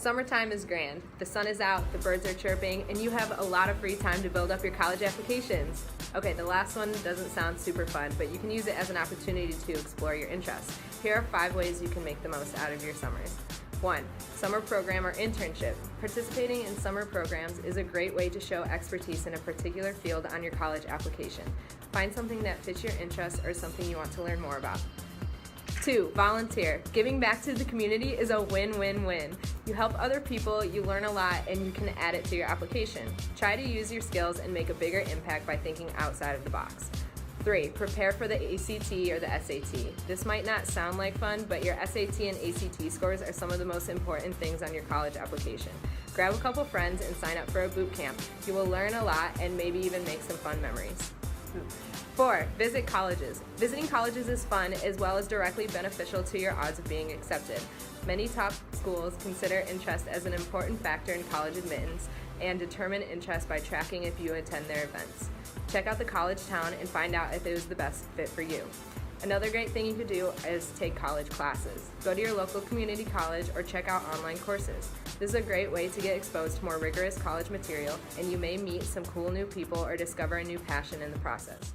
Summertime is grand. The sun is out, the birds are chirping, and you have a lot of free time to build up your college applications. Okay, the last one doesn't sound super fun, but you can use it as an opportunity to explore your interests. Here are 5 ways you can make the most out of your summers. 1. Summer program or internship. Participating in summer programs is a great way to show expertise in a particular field on your college application. Find something that fits your interests or something you want to learn more about. 2. Volunteer. Giving back to the community is a win-win-win. You help other people, you learn a lot, and you can add it to your application. Try to use your skills and make a bigger impact by thinking outside of the box. 3. Prepare for the ACT or the SAT. This might not sound like fun, but your SAT and ACT scores are some of the most important things on your college application. Grab a couple friends and sign up for a boot camp. You will learn a lot and maybe even make some fun memories. 4. Visit colleges. Visiting colleges is fun as well as directly beneficial to your odds of being accepted. Many top schools consider interest as an important factor in college admittance and determine interest by tracking if you attend their events. Check out the college town and find out if it was the best fit for you. Another great thing you could do is take college classes. Go to your local community college or check out online courses. This is a great way to get exposed to more rigorous college material, and you may meet some cool new people or discover a new passion in the process.